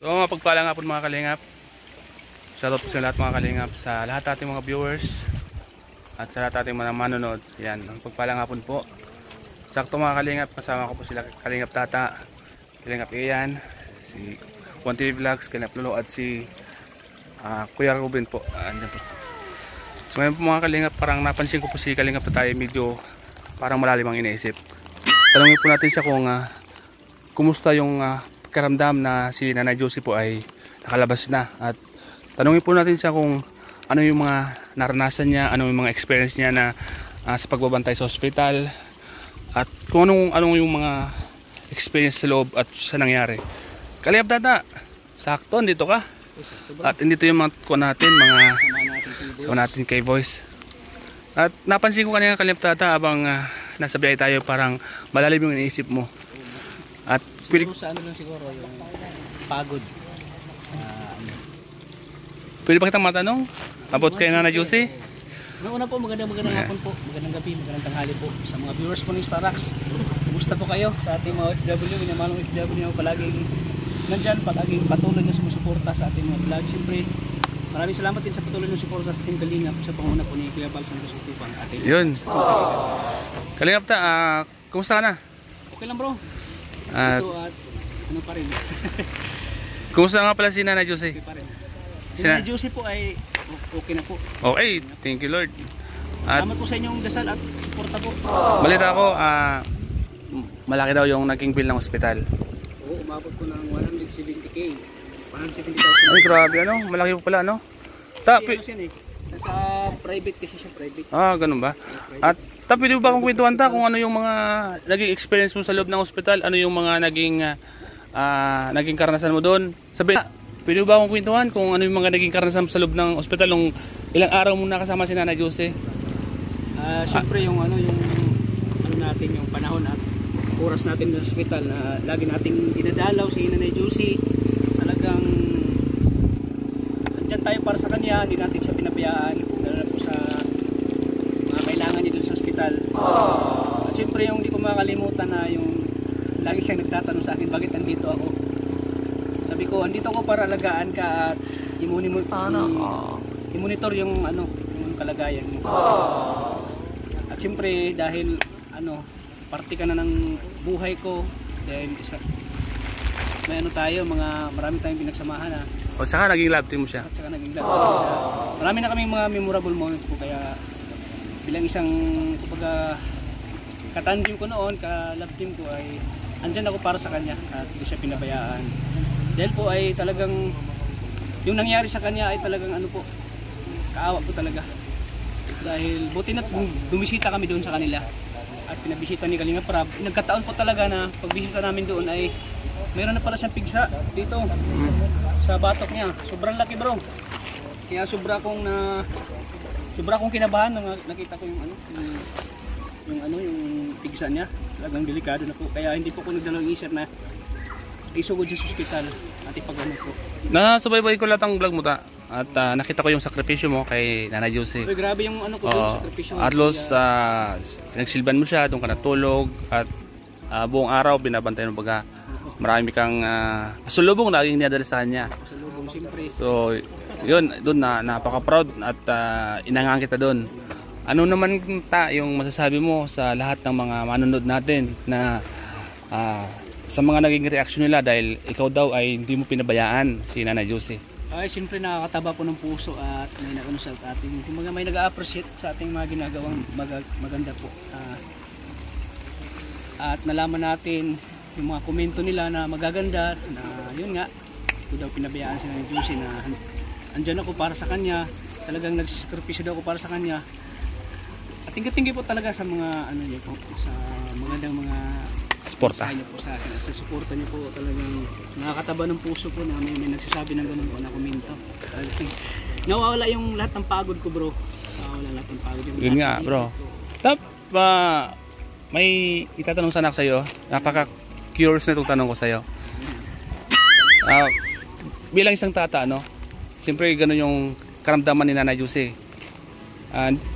So mapagpala nga po mga kalingap. Shoutout po sa lahat mga kalingap, sa lahat ating mga viewers at sa lahat ating mga manonood. Yan, mapagpala nga po. Sakto mga kalingap, kasama ko po sila Kalingap Tata, Kalingap Ian, si Juan TV Vlogs, Kalingap Lolo at si Kuya Ruben po. Andyan po. So ngayon po mga kalingap, parang napansin ko po si Kalingap Tata medyo parang malalim ang iniisip. Tanungin po natin siya kung kumusta yung karamdam na si Nanay Josie po ay nakalabas na, at tanungin po natin siya kung ano yung mga naranasan niya, ano yung mga experience niya na sa pagbabantay sa ospital, at kung anong yung mga experience sa loob at sa nangyari. Kalingap Tata, sakto dito ka, at dito yung mga kuha natin, mga sama natin kay Voice. At napansin ko kanina Kalingap Tata, abang nasa biyahe tayo, parang malalim yung iniisip mo. At siguro sa ano lang siguro yung pagod. Pwede ba kitang matanong about kay Nanay Josie? Una po, magandang hapon po, magandang gabi, magandang tanghali po sa mga viewers po ng Starax. Kumusta po kayo sa ating mga OFW, minamalong OFW na palaging nandyan, palaging patuloy na sumusuporta sa ating mga vlog. Siyempre, maraming salamat din sa patuloy na suporta sa ating Kalingap sa panguna po ni Kuya Bal Santos Utupang ating. Yun. Kalingap Ta, kumusta ka na? Okay lang bro. At ano pa rin. kumusta nga pala si Nanay Josie? Okay pa rin. Si Nanay Josie po ay okay na po. Okay, thank you Lord. At salamat po sa inyong dasal at suporta po. balita ko, malaki daw yung naging bill ng ospital. Oo, umabot ko ng 170k. 170,000. Ay grabe, ano? Malaki po pala, ano? Kasi ano siya eh. Nasa private kasi siya, private. Ganun ba? At pwede ba akong kwentuhan ta kung ano yung mga naging experience mo sa loob ng ospital? Ano yung mga naging karanasan mo doon? Pwede ba akong kwentuhan kung ano yung mga naging karanasan mo sa loob ng ospital nung ilang araw mo nakasama si Nanay Josie? Siyempre yung ano natin, yung panahon at oras natin ng ospital na lagi nating dinadalaw si Nanay Josie. Talagang andyan tayo para sa kanya, hindi natin siya pinabayaan lalo po sa mga kailangan niya dun sa ospital. At siyempre yung hindi ko makakalimutan na yung lagi siyang nagtatanong sa akin, bakit andito ako? Sabi ko, andito ako para alagaan ka at i-monitor yung yung kalagayan mo. At siyempre dahil parte ka na ng buhay ko, dahil may marami tayong pinagsamahan na. O saka naging love team mo siya? At saka naging love team siya. Marami na kaming mga memorable moments po, kaya bilang isang katandim ko noon, ka-love team ko, ay andyan ako para sa kanya at hindi siya pinabayaan. Dahil po ay talagang yung nangyari sa kanya ay talagang kaawa po talaga. Dahil buti na bumisita kami doon sa kanila at pinabisita ni Kalingap Rab. Nagkataon po talaga na pagbisita namin doon ay mayroon na pala siyang pigsa dito sa batok niya. Sobrang laki bro. Kaya sobra akong kinabahan nang nakita ko yung pigsa niya. Talagang delikado na po. Kaya hindi po ko nagdalang isip na isugod sa ospital at ipagano po. Nasubaybay ko lahat ang vlog mo ta. At nakita ko yung sakripisyo mo kay Nanay Josie. Uy, grabe yung ko doon, sakripisyo mo. At los, nagsilban mo siya, doon ka natulog. At buong araw binabantay mo baga. Marami kang pasulubong na naging niadala sa kanya. Pasulubong, siyempre. So, yun, doon napaka-proud at inangaan kita doon. Ano naman yung masasabi mo sa lahat ng mga manonood natin na sa mga naging reaksyon nila dahil ikaw daw ay hindi mo pinabayaan si Nanay Josie? Ay, siyempre nakakataba po ng puso at may sa ating, may nag-appreciate sa ating mga ginagawang maganda po. At nalaman natin yung mga komento nila na magaganda, na yun nga, ito daw pinabayaan si Nanay Josie, na andyan ako para sa kanya, talagang nagsakripisyo daw ako para sa kanya. At tinggi-tinggi po talaga sa mga sa magandang mga suporta niyo po sa akin. At sa suporta niyo po talagang nakakataba ng puso po na may nagsasabi ng ganun po na komento. Nawawala yung lahat ng pagod ko bro. Nawawala lahat ng pagod. Yun nga bro. May itatanong sana ako sa iyo. Napaka-curious na itong tanong ko sa iyo. Bilang isang tata, siyempre ganun yung karamdaman ni Nanay Josie.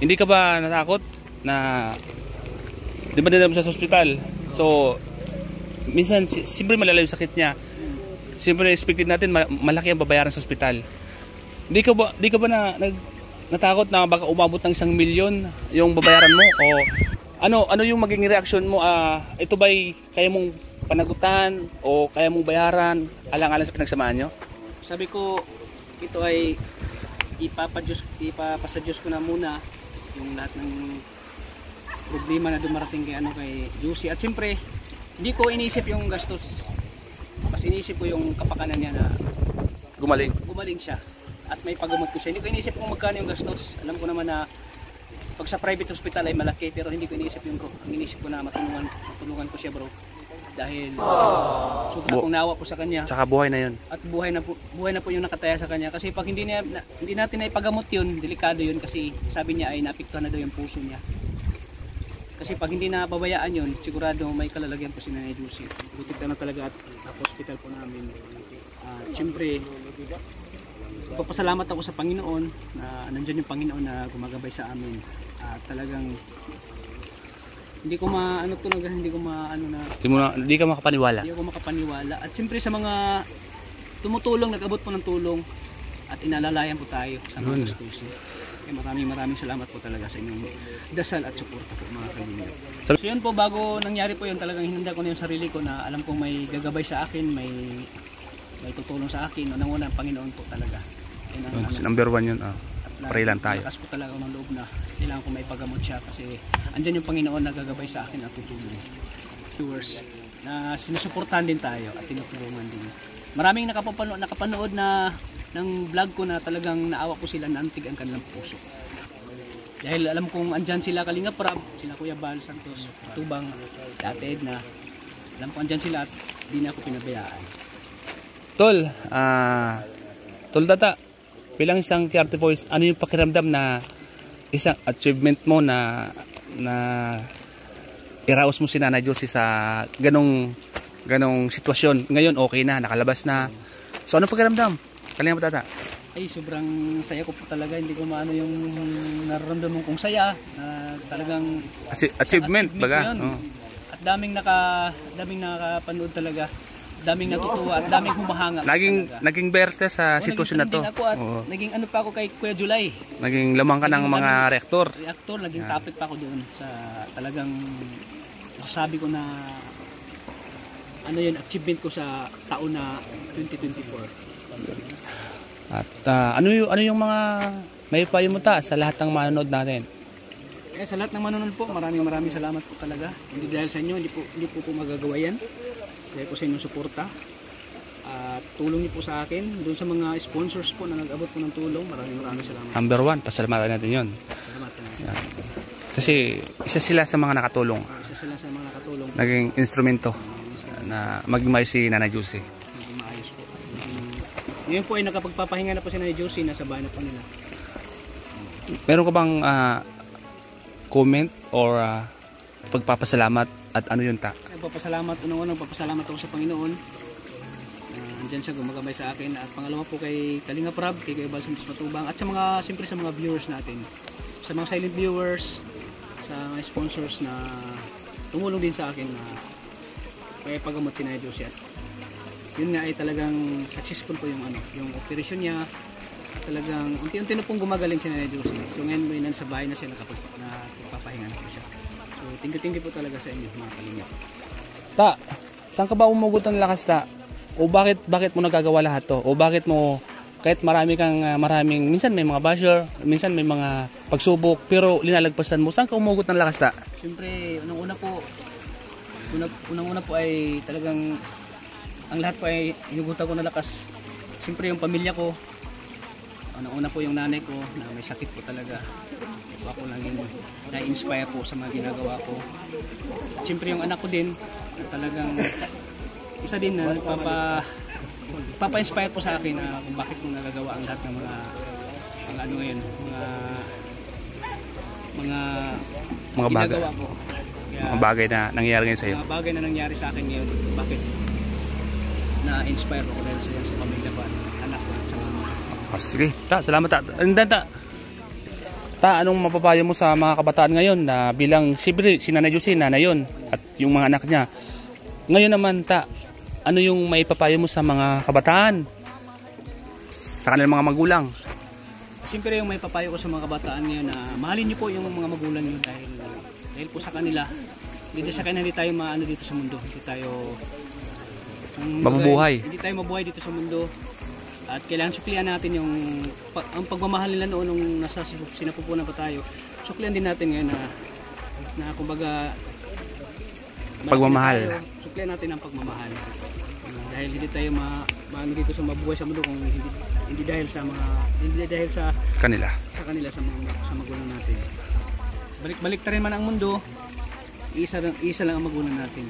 Hindi ka ba natakot na di ba dinala mo siya sa ospital? So minsan siyempre malala yung sakit niya. siyempre expected natin malaki ang babayaran sa ospital. Di ka ba natakot na baka umabot ng 1 milyon yung babayaran mo? O ano yung magiging reaction mo? Ito ba'y kaya mong panagutan o kaya mong bayaran alang-alang sa pinagsamahan nyo? Sabi ko, ito ay ipapasa Diyos ko na muna yung lahat ng problema na dumarating kay Juicy. At siyempre, hindi ko iniisip yung gastos. Mas iniisip ko yung kapakanan niya na gumaling siya. At may paggamot ko siya. Hindi ko iniisip kung magkano yung gastos. Alam ko naman na pag sa private hospital ay malaki, pero hindi ko iniisip yung bro. Ang iniisip ko na matulungan ko siya, bro. Dahil sobrang kong naawa po sa kanya. Tsaka buhay na yun. At buhay na po yung nakataya sa kanya. Kasi pag hindi natin na ipagamot yun, delikado yun kasi sabi niya ay naapektuhan na daw yung puso niya. Kasi pag hindi na babayaan yun, sigurado may kalalagyan po si Nanay Juicy. Butik na talaga at hospital po namin. Siyempre, papasalamat ako sa Panginoon na nandiyan yung Panginoon na gumagabay sa amin. Talagang hindi ko makapaniwala. Hindi ako makapaniwala. At siyempre sa mga tumutulong, nag-abot po ng tulong at inalalayan po tayo sa mga gastusin. Maraming salamat po talaga sa inyong dasal at suporta po mga kalingap. So yun po, bago nangyari po yun, talagang hinanda ko na yung sarili ko na alam kong may gagabay sa akin, may tutulong sa akin. Unang-una ang Panginoon po talaga. Number 1 yun. Pray lang tayo. Lakas po talaga ng loob na kailangan ko may pagamot siya kasi andyan yung Panginoon na gagabay sa akin at tutulong. Viewers na sinusuportahan din tayo at tinutulungan din. Maraming nakapanood na ng vlog ko na talagang naawa ko sila, naantig ang kanilang puso. Dahil alam kong andyan sila Kalingap Rab, sila Kuya Bal Santos, Tubang, Ate Edna. Alam ko andyan sila at di na ako pinabayaan. Tol Tata, bilang isang Kiarte Voice, ano yung pakiramdam na isang achievement mo na iraos mo si Nanay Juicy sa ganong sitwasyon? Ngayon okay na, nakalabas na. So ano pakiramdam? Kalingap Tata. Ay, sobrang saya ko po talaga. Hindi ko maano yung nararamdaman kong saya. Talagang achievement baga. At daming nakapanood talaga. Daming natutuwa at daming humahanga. Naging berte sa sitwasyon na to. Naging ano pa ako kay Kuya July. Naging lamang ka ng mga reaktor. Naging topic pa ako doon sa talagang sabi ko na ano yun, achievement ko sa taon na 2024. At ano yung mga may payo mo sa lahat ng manonood natin? Sa lahat ng manonood po, maraming salamat po talaga. Hindi dahil sa inyo, hindi po magagawa yan. Dahil po sa inyong suporta. Tulong niyo po sa akin. Doon sa mga sponsors po na nag-abot po ng tulong, maraming salamat. Number 1, pasalamatan natin yun. Salamat. Kasi isa sila sa mga nakatulong. Naging instrumento na maging maayos si Nanay Juicy. Ngayon po ay nakapagpapahinga na po si Nanay Juicy, nasa bahay na po nila. Meron ka bang comment or pagpapasalamat at ano yun Unang-unang papasalamat ako sa Panginoon. Andyan siya gumagabay sa akin. At pangalawa po kay Kalingap Rab, kay Kuya Bal Santos Matubang at siyempre sa mga viewers natin. Sa mga silent viewers, sa mga sponsors na tumulong din sa akin na kaya pagamot si Nanay Juicy. Yun nga ay talagang successful po yung operation niya. Talagang unti-unti na pong gumagaling si Nanay Juicy. So ngayon may nasa bahay na siya nakapagpapahinga na po siya. So thank you po talaga sa inyo mga Kalingap. Saan ka ba umugot ng lakas O bakit mo nagagawa lahat to? O bakit mo kahit maraming minsan may mga basher, minsan may mga pagsubok, pero linalagpasan mo, saan ka umugot ng lakas Siyempre, unang-una po ay talagang ang lahat po ay hinugutan ko na lakas. Siyempre yung pamilya ko. Una po yung nanay ko na may sakit po talaga. Ako lang yung na-inspire po sa mga ginagawa ko. Siyempre yung anak ko din na talagang isa din na papa-inspire po sa akin na kung bakit ko nagagawa ang lahat ng mga bagay. Ginagawa ko. Mga bagay na nangyayari ngayon sa iyo. Mga bagay na nangyari sa akin ngayon. Bakit na-inspire ko dahil sa pamilya ko, anak ko at sa mga. Sige, salamat anong mapapayo mo sa mga kabataan ngayon na bilang si Nanay Juicy, nanay yun, at yung mga anak niya. Ngayon naman ano yung maipapayo mo sa mga kabataan? Sa kanilang mga magulang? Siyempre yung may papayo ko sa mga kabataan ngayon na mahalin niyo po yung mga magulang niyo dahil po sa kanila. Hindi sa kanila hindi tayo maano dito sa mundo. Hindi tayo Mabubuhay. Hindi tayo mabuhay dito sa mundo. At kailangan suklian natin yung ang pagmamahal nila noon nung nasa sinapupunan pa tayo. Suklian din natin ngayon na kumbaga Pagmamahal. Suklian natin ang pagmamahal. Dahil hindi tayo maano dito sa mabuhay sa mundo kung hindi dahil sa Kanila. sa magulang natin. Balik ta rin man ang mundo, isa lang ang magulang natin.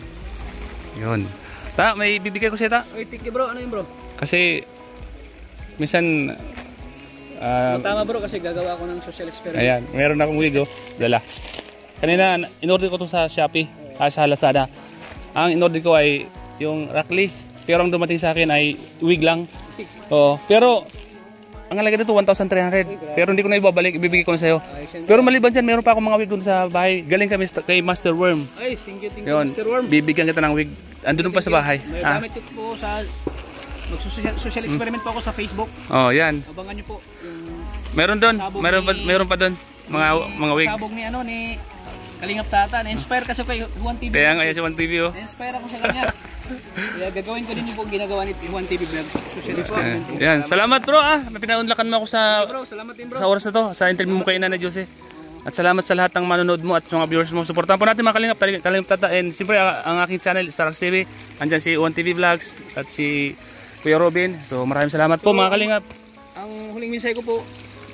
Yun. May bibigay ko sa'yo, Oy, tiki bro, ano yun bro? Kasi minsan Tama bro kasi gagawa ako ng social experiment. ayan, meron akong wig, oh. Dala. Kanina in-order ko to sa Shopee, sa Lazada. Ang in-order ko ay yung Rakli, pero ang dumating sa akin ay wig lang. Oo, pero ang halaga nito 1,300. Pero hindi ko na ibabalik, ibibigay ko na sa'yo. Pero maliban dyan, meron pa akong mga wig doon sa bahay. Galing kami kay Master Worm. Ay, thank you Yun, Mr. Worm. bibigyan kita ng wig. Andun pa sa bahay. May gamit ko po sa social experiment po ako sa Facebook. Oh, yan. Abangan niyo po yung Meron doon. Sabog Meron pa doon mga wig. sabog ni Kalingap Tata. Na-inspire kasi kay Juan TV. Kaya nga yan si One TV, oh. Na-inspire ako sa kanya. Kaya gagawin ko din yung po ginagawa ni Juan TV Vlogs. Social po. Yan. Salamat, bro, ah. Pinaunlakan mo ako sa Bro, salamat din bro. oras na to, sa interview mo kay Nanay Jose. At salamat sa lahat ng manonood mo at sa mga viewers mo. Suportahan po natin mga Kalingap Tata. And siyempre ang aking channel, Starax TV. Andyan si One TV Vlogs at si Kuya Robin. So maraming salamat po mga Kalingap. Ang huling mensahe ko po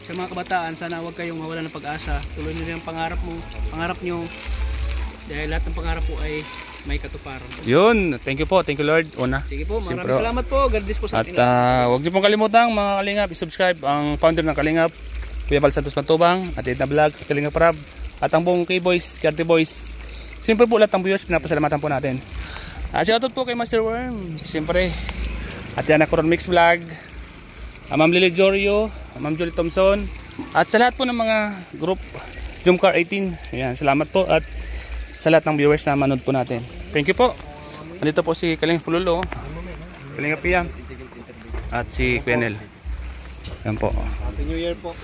sa mga kabataan, sana huwag kayong mawalan ng pag-asa. Tuloy niyo yung pangarap nyo. Dahil lahat ng pangarap po ay may katuparan. Yun. Thank you po. Thank you, Lord. Una. Sige po, Siyempre, maraming salamat po. God bless po sa At atin. huwag niyo pong kalimutang mga Kalingap, i-subscribe ang founder ng Kalingap, Kuya Val Santos Pantubang, at Edna Vlogs, Kalingap Rab, at ang buong K-Boys, Karte Boys. Siyempre po lahat ng viewers, pinapasalamatan po natin. At shoutout po kay Master Worm, siyempre. At yan ako Ron Mix Vlog, Ma'am Lily Jorio, Ma'am Julie Thompson, at sa lahat po ng mga group, Jumcar 18. Ayan, salamat po at sa lahat ng viewers na manood po natin. Thank you po. Nandito po si Kalingap Pululo, Kalingap Pia, at si Quenel. Yan po. Happy New Year po.